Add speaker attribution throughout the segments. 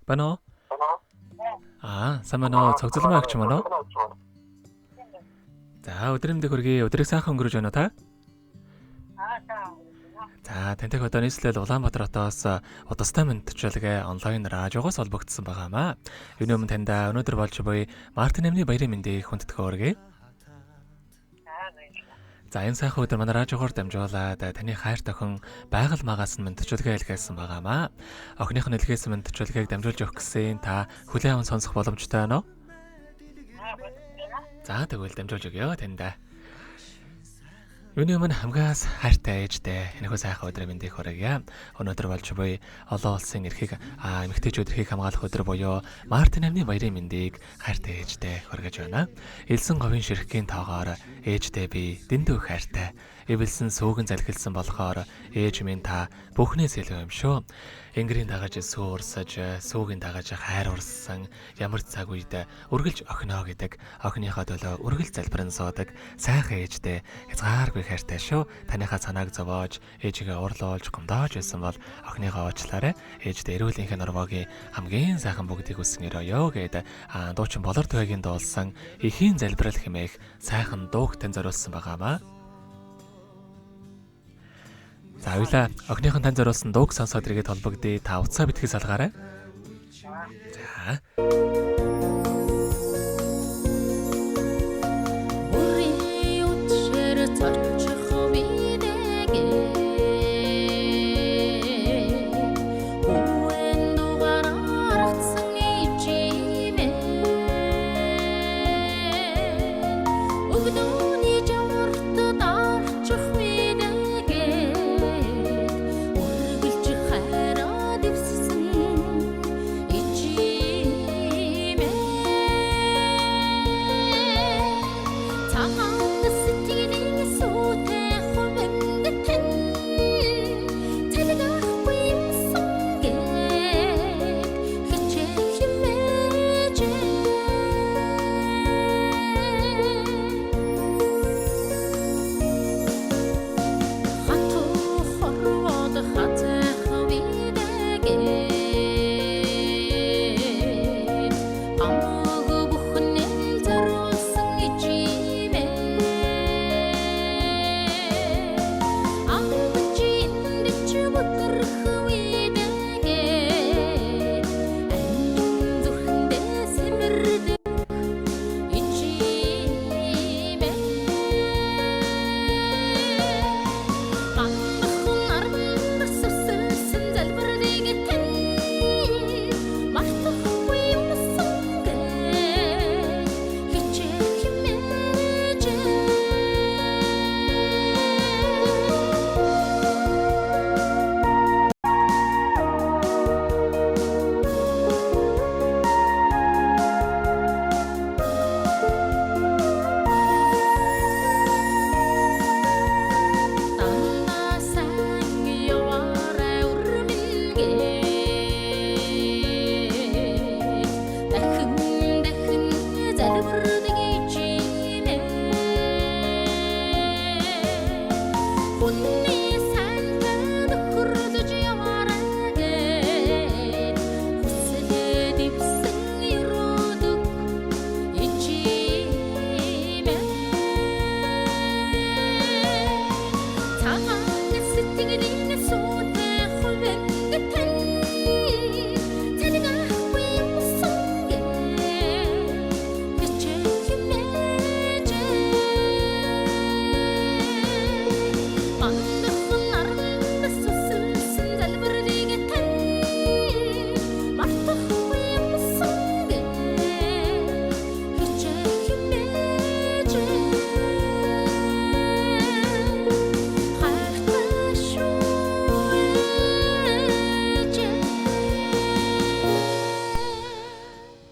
Speaker 1: Байна уу? Сайн байна уу? Цогцлмаа гэж байна уу? За, өдрөмдөө хөргий. Өдрийг сайхан өнгөрөөж байна уу та? За, тантай одоо нийслэл Улаанбаатар хотоос удастай мэдчилгээ онлайн радиогоос холбогдсон байгаамаа. Юуны өмнө таньда өнөөдөр болж буй Мартин амны баярын мэндийг хүндэтгэж өргөе. За, энэ сайхан өдөр манай радиогоор дамжуулаад таны хайр тохин байгаль магаас нь мэдчилгээ илгээсэн байгаамаа. Охиных нь илгээсэн мэдчилгээг дамжуулж өгөх гэсэн та хүлээн аван сонсох боломжтой байна уу? За, тэгвэл дамжуулж өгье таньда. Юуны өмнө хамгаас хайртай ээжтэй энэхүү сайхан өдрийн мэндийг хүргье. Өнөөдөр болж буй олон улсын эрхийг эмэгтэйчүүд эрхийг хамгаалах өдөр буюу Мартин амны баярын мэндийг хайртай ээжтэй хүргэж байна. Элсэн говийн ширхгийн тоогоор ээжтэй би дэндүү хайртай. Эвэлсэн сүүгэн залхилсан болохоор ээж минь та бүхнээс илүү юм шүү. Энгэрийн дагаж сүү урсаж, сүүгийн дагаж хайр урссан ямар цаг үед үргэлж охиноо гэдэг охиныхоо төлөө үргэлж залбирэн суудаг сайхан ээжтэй хязгааргүй хайртай шүү. Таныхаа цанааг зовоож, ээжигээ урлуулж, гомдоож байсан бол охиныхоо уучлаарай. Ээжтэй эрүүлэнхийн нурмаагийн хамгийн сайхан бүгдийг үсэн өрөөё гэд дуучин болор төвөгийн дуулсан эхийн залбирал хэмээх сайхан дууг тань зориулсан байгаамаа. За хоёлаа охиныхон тань зориулсан дууг сонсоод иргэд холбогдъё. Та утсаа битгий салгаарай. За.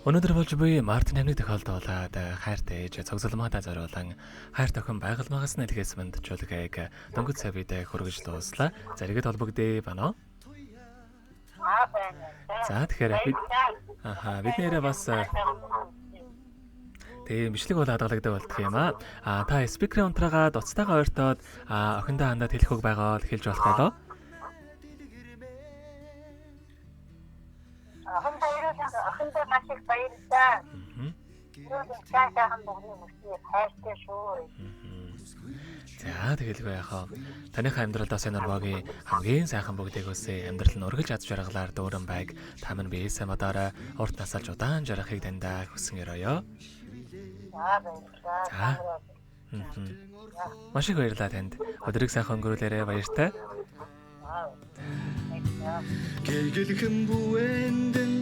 Speaker 1: Өнөөдөр болж буй Мартин амны тохиолдуулаад хайртай ээж цогцлмаадаа зориулан хайр тохин байгаль магаас нь илгээс мэдчилгээг дөнгөж савид хүргэж дууслаа. Зэрэгэд холбогдъё байна уу? За тэгэхээр бид нэрээ бас тэгээ бичлэг бол хадгалагддаг болдох юм аа. Та спикерийн унтраагаа дуцтайгаа ойртоод охиндоо хандаад хэлэх үг байгаа бол хэлж болох болоо.
Speaker 2: Бүхэндээ маш их баярлалаа.
Speaker 1: Мгм.
Speaker 2: Цаашаахан бүгний мөсний хайртай шүү.
Speaker 1: За тэгэлгүй яхаа. Таныхаа амьдралдаа сайн нормогийн хамгийн сайхан бүгдийг өсөө амьдрал нь үргэлж ад жаргалаар дүүрэн байг. Та минь биесээ мадаараа урт насалж удаан жарахыг дандаа хүсэн өрөөё.
Speaker 2: За баярлалаа.
Speaker 1: Маш их баярлалаа танд. Өдрийг сайхан өнгөрүүлээрэ баяртай.
Speaker 2: Баярлалаа.
Speaker 3: Гэгэлхэн бүэндэн